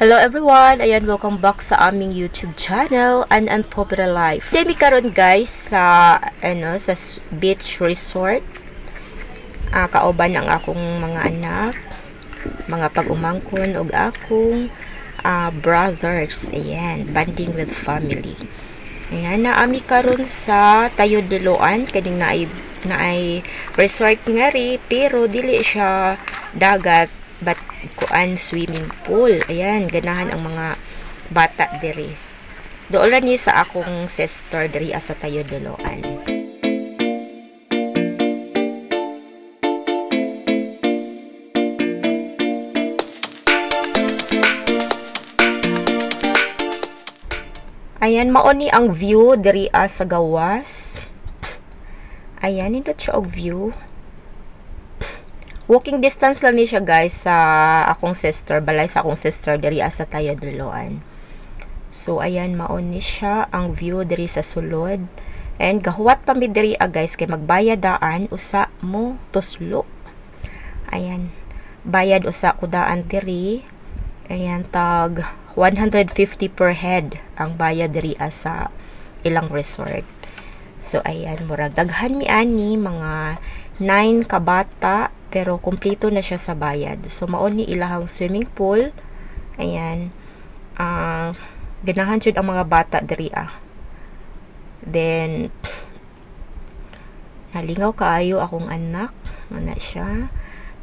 Hello everyone! Ayan, welcome back sa aming YouTube channel, An Unpopular Life. Demi karon guys sa sa beach resort. Kauban ang akong mga anak, mga pag-umangkon ug akong brothers. Ayan, banding with family. Ayan, naami karon sa Tayo de Loan, kaning naay resort nga ri, pero dili siya dagat, but kuan swimming pool. Ayan, ganahan ang mga bata diri. Doon lang ni sa akong sister diri sa Tayo de Loan. Ayan, maoni ang view diri sa gawas. Ayan, nindot siya og view. Walking distance lang ni siya guys sa akong sister, balay sa akong sister diri sa Tayo de Loan. So ayan, maoni siya ang view diri sa sulod. And gahuwat pa mi diri guys kay magbayad daan usa mo tuslo. Ayan, bayad usa ko daan diri. Ayan, tag 150 per head ang bayad diri sa ilang resort. So ayan, murag daghan mi ani mga 9 ka bata, pero kumpleto na siya sa bayad. So maon ni ilahang swimming pool. Ayan, ganahan jud ang mga bata diri Then nalingaw kaayo akong anak, ana siya.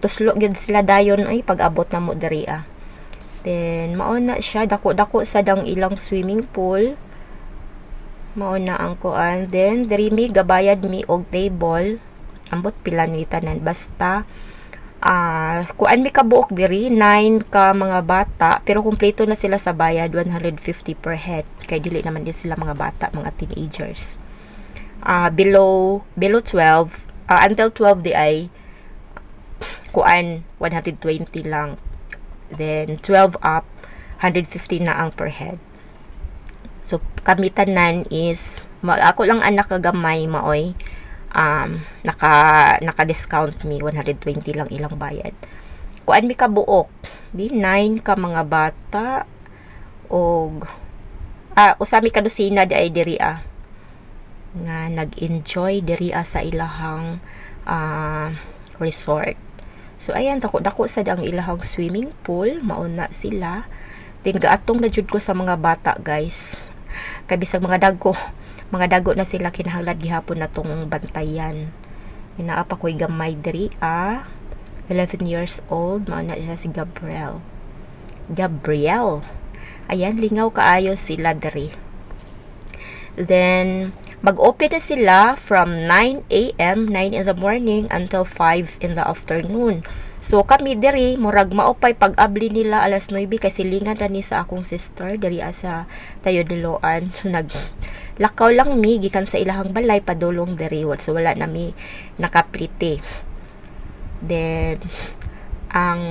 Tuslo gid sila dayon ay pag-abot na mo diri Then maon na siya, dako-dako sa dang ilang swimming pool. Maon na ang kuan. Then diri mi gabayad mi og table. Ambot pila ni tanan, basta kuan mi kabuok diri 9 ka mga bata, pero kumpleto na sila sa bayad 150 per head, kay dili naman din sila mga bata, mga teenagers. Below 12 until 12 di ay kuan 120 lang. Then 12 up 150 na ang per head. So kami tanan is ako lang anak kagamay maoy. Naka-discount mi 120 lang ilang bayad. Kuan mi kabuok di 9 ka mga bata og usami ka dosina di ay diri nga nag-enjoy diri sa ilahang resort. So ayan, dako-dako sa ang ilahang swimming pool, mauna sila. Then gaatong na jud ko sa mga bata guys, kay bisag mga dago na sila, kinahanglan gihapon na tong bantayan. Inaapa ko'y gamay diri 11 years old, mauna siya si Gabriel. Ayan, lingaw kaayo sila diri. Then mag-open na sila from 9 a.m. 9 in the morning until 5 in the afternoon. So kami diri murag maupay pag-abli nila alas 9 kasi lingan ra ni sa akong sister diri sa Tayo de Loan. So lakaw lang mi gikan sa ilahang balay padulong diri, so wala na mi nakaplite. Then ang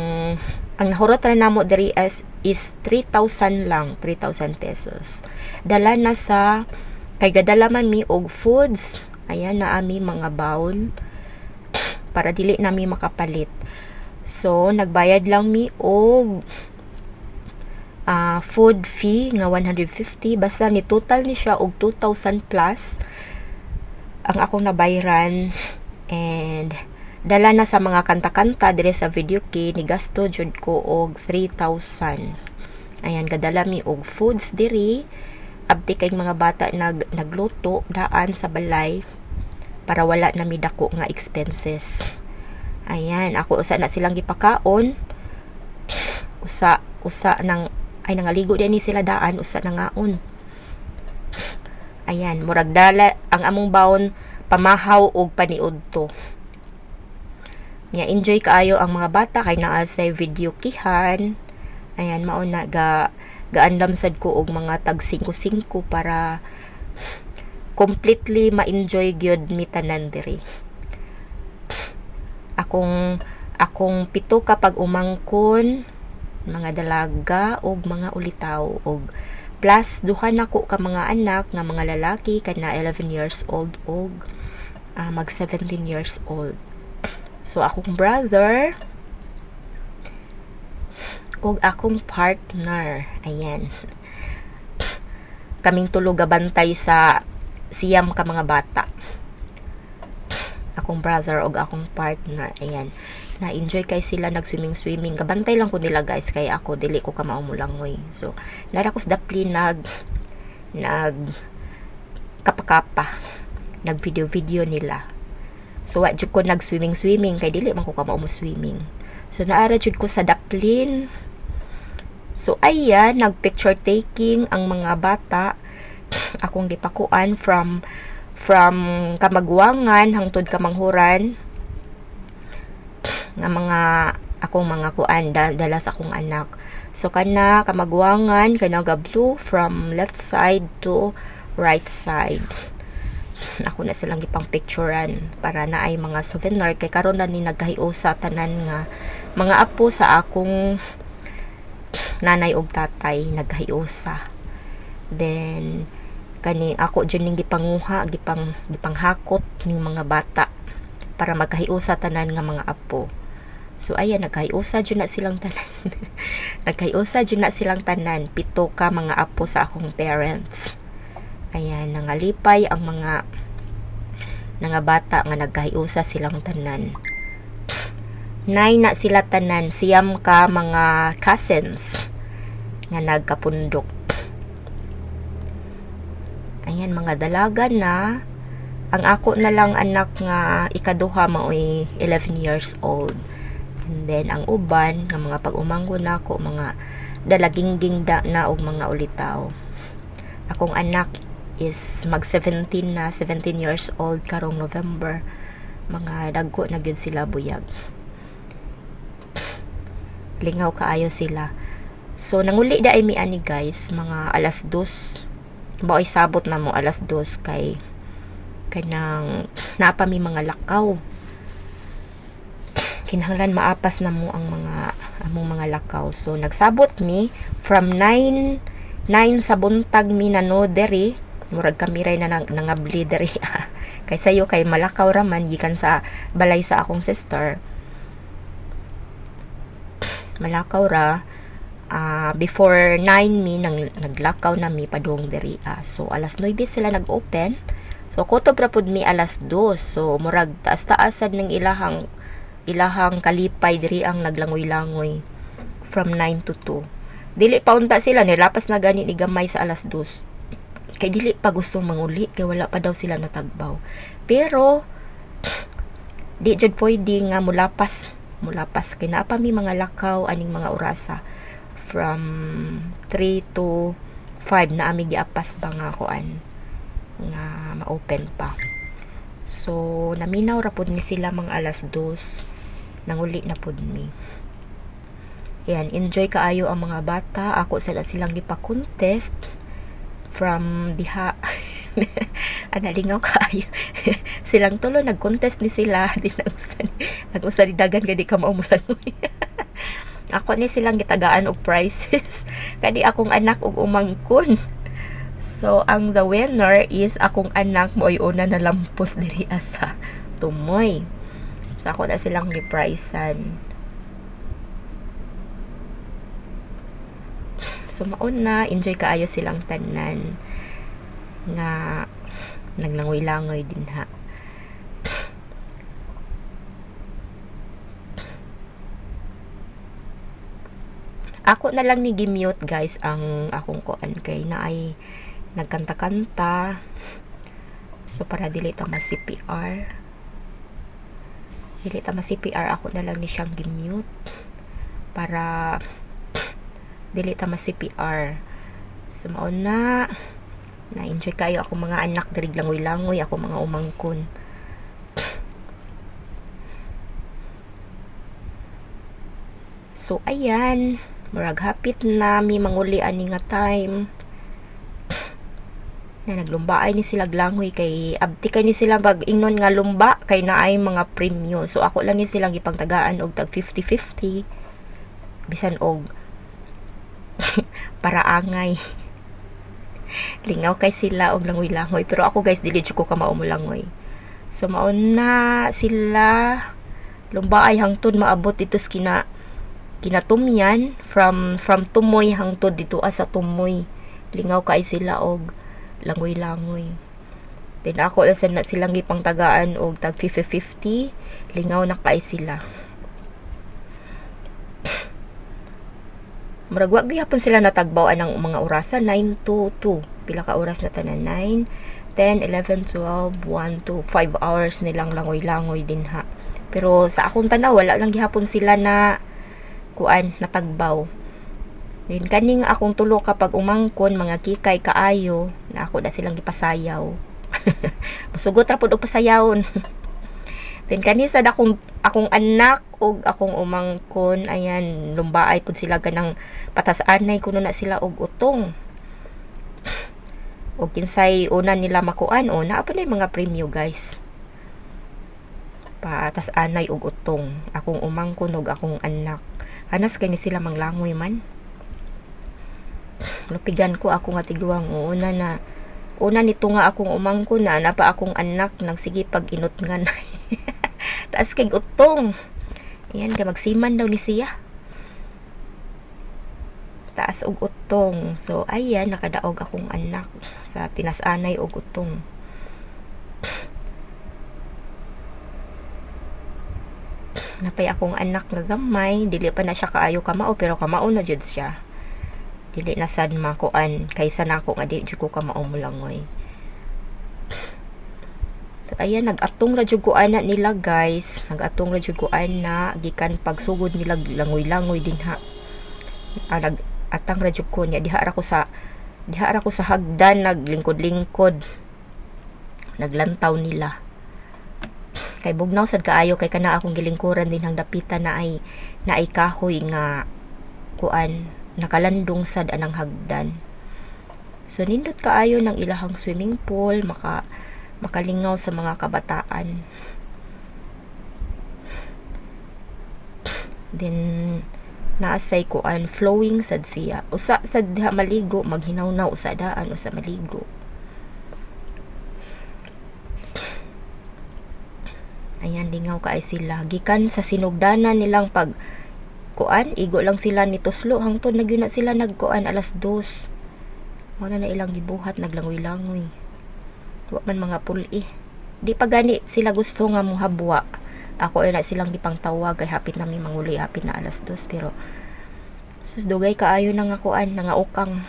nahurot na namo diri is 3,000 lang, 3,000 pesos. Dala na sa kay gadala man mi og foods. Ayan, na ami mga baon para dili nami makapalit. So nagbayad lang mi og food fee nga 150, basta ni total ni siya og 2,000 plus ang akong nabayran. And dala na sa mga kanta-kanta dire sa video key, ni gasto jud ko og 3,000. Ayan, gadala mi og foods diri, abti kay mga bata nagluto daan sa balay para wala na mi dako nga expenses. Ayan, ako usa na silang gipakaon, usa nang ay nangaligo din ni sila daan, usa na ngaon. Ayan, murag dala ang among baon pamahaw og paniudto. Nya enjoy kaayo ang mga bata kay naa sa video kihan. Ayan, mao na gaandam sad ko og mga tag 5-5 para completely ma-enjoy gyud mi tanan diri. Akong 7 ka pag umangkon, mga dalaga og mga ulitaw, og plus duha nako ka mga anak nga mga lalaki kana 11 years old og mag 17 years old. So akong brother og akong partner. Ayan. Kaming tulo gabantay sa siyam ka mga bata. Akong brother og akong partner. Ayan. Na-enjoy kay sila nag-swimming. Gabantay lang ko nila guys, kay ako dili ko ka maumulangoy. So, nara ko sa dapli nag kapakapa. Nag video nila. So, wa jud ko nag-swimming kay dili man ko ka maumo-swimming. So, naara jud ko sa daplin. So, ayan, nag-picture taking ang mga bata. Akong gipakuan from Kamagwangan hangtod Kamanghuran. Nga mga akong mga kuan dala sa akong anak. So kana Kamagwangan kana ga blue from left side to right side. Ako na silang gipang picturean para na ay mga souvenir kay karon na ni nagkahiusa tanan nga mga apo sa akong nanay ug tatay nagkahiusa. Then kani ako dyan ning gipanguha gipanghakot ning mga bata para magkahiusa tanan nga mga apo. So ayan, nagkahiusa dyan na silang tanan. Nagkahiusa dyan na silang tanan. 7 ka mga apo sa akong parents. Ayan, nangalipay ang mga bata nga nagkahiusa silang tanan. 9 na sila tanan. Siyam ka mga cousins nga nagkapundok. Ayan, mga dalaga na. Ang ako na lang anak nga ikaduha maoy 11 years old. And then ang uban nga mga pag-umanggo na ako mga dalagingging na og mga ulitaw. Akong anak is mag 17 years old karong November. Mga dagko na gyud sila buyag. Lingaw kaayo sila. So nanguli da ay mi ani guys, mga alas 2. Baoy sabot na mo alas 2 kay kanang napa mi mga lakaw. Kinahanglan maapas na mo ang among mga lakaw. So nagsabot mi from 9 sa buntag mi nano deri, murag kami ray na nangabli deri. Kay sayo kay malakaw raman gikan sa balay sa akong sister. Malakaw ra. Before 9 mi naglakaw na mi padung deri. So alas 9 sila nag-open. So kutob ra pud mi alas 2. So murag taas-taasan ng ilahang kalipay diri ang naglangoy-langoy from 9 to 2. Dili pa unta sila, nilapas na gani ni gamay sa alas 2. Kay dili pa gustong manguli kay wala pa daw sila natagbaw. Pero di jud pwede nga mulapas kay naa pa mi mga lakaw aning mga orasa from 3 to 5 na ami giapas ba nga kuan nga ma-open pa. So naminaw ra pud ni sila mga alas 2. Nanguli na pud mi. Ayan, enjoy kaayo ang mga bata. Ako silang gipa-contest from diha. Analingaw kaayo. Silang tulo nag-contest ni sila. Nag-usa ni dagan gadi ka maumulangoy. Ako ni silang gitagaan og prizes. Kadi akong anak og umangkon. So ang the winner is akong anak mo'y una na lampos diri asa tumoy. So ako na silang gi-prizan. So maon na enjoy kaayo silang tanan nga naglangoy-langoy din ha. Ako na lang ni gi-mute guys ang akong kuan kay na ay nagkanta-kanta. So para dili ta ma-CPR. Dili ta ma-CPR, ako na lang ni siyang gi-mute para dili ta ma-CPR. So maon na enjoy kayo ako mga anak diri langoy-langoy, ako mga umangkon. So ayan, murag hapit na mi manguli ani nga time na naglumbaan ni sila glangoy kay abti kay ni sila pag ingnon nga lumba kay naay mga premium. So ako lang ni silang gipangtagaan og tag 50-50 bisan og para angay. Lingaw kay sila og langoy-langoy pero ako guys dili jud ko ka maumulangoy. So mauna sila lumbaay hangtod maabot dito sa kinatumyan from Tumoy hangtod dito sa Tumoy. Lingaw kay sila og langoy-langoy. Then ako lang silang gipang tagaan og tag 50-50, lingaw na kay sila. Murag wa gyapon sila natagbawan ng mga orasan 9 to 2. Pila ka oras na tanan? 9, 10, 11, 12, 1 to 5 hours nilang langoy-langoy din ha. Pero sa akong tanaw wala lang gihapon sila na kuan natagbaw. Din kaning akong tulo kapag umangkon mga kikay kaayo na ako na silang gipasayaw. Musugot ra pud og pasayawon. Then kanisa akong anak og akong umangkon, ayan, lumbaay pud sila ganang patas-anay kuno na sila og utong. Og kinsay una nila makuan o naa pa na mga premyo guys. Patas-anay og utong. Akong umangkon og akong anak. Anas kay ni sila manglangoy man. Lupigan ko ako nga tiguang una nito nga akong umangkon na pa akong anak nagsige pag inutngan. Taas kay utong. Ayan, kay magsiman daw ni siya. Taas og utong. So, ayan, nakadaog akong anak sa tinas-anay og utong. Napay akong anak nga gamay. Dili pa na siya kaayo kamao, pero kamao na jud siya. Dili na sad makuan. Kaysa na ako nga di jud ko kamao mulangoy. So, ayan, nag-atong radyo ko ana nila guys. Nag-atong radyo ko ana gikan pagsugod nila langoy-langoy din ha. Nag-atang radyo ko niya. Diha ra ko sa hagdan naglingkod-lingkod. Naglantaw nila. Kay bugnaw sad kaayo kay kana akong gilingkuran din hang dapitan na ay kahoy nga kuan nakalandong sad anang hagdan. So nindot kaayo ng ilahang swimming pool, makalingaw sa mga kabataan. Then naasay kuan flowing sad siya. Usa sad diha maligo, maghinaw-naw usa daan usa maligo. Ayan, lingaw kaay sila. Gikan sa sinugdanan nilang pag kuan, igo lang sila ni tuslo hangtod nagyud na sila nagkuan alas 2. Wala na ilang gibuhat naglangoy-langoy. Wa man mga puli. Di pa gani sila gusto nga muhabwa. Ako na silang gipangtawag kay hapit na mi manguli, hapit na alas 2 pero sus dugay kaayo na nga kuan, nga ukang.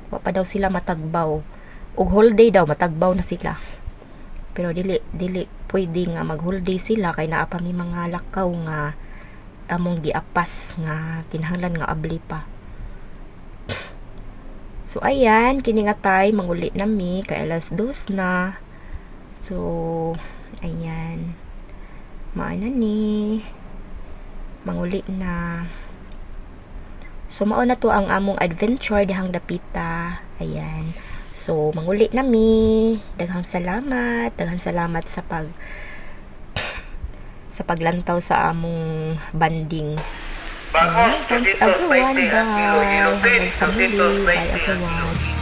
Wa pa daw sila matagbaw. Og holiday daw matagbaw na sila. Pero dili pwede nga mag-holiday sila kay naa pa mi mga lakaw nga among giapas nga kinahanglan nga abli pa. So ayan, kini nga tay manguli nami kay alas 2 na. So ayan. Maana ni manguli na. So mao na to ang among adventure dihang dapita. Ayan. So, manguli nami. Daghang salamat sa paglantaw sa among banding. Thanks everyone. Bye. Hanggang sa muli. Bye everyone.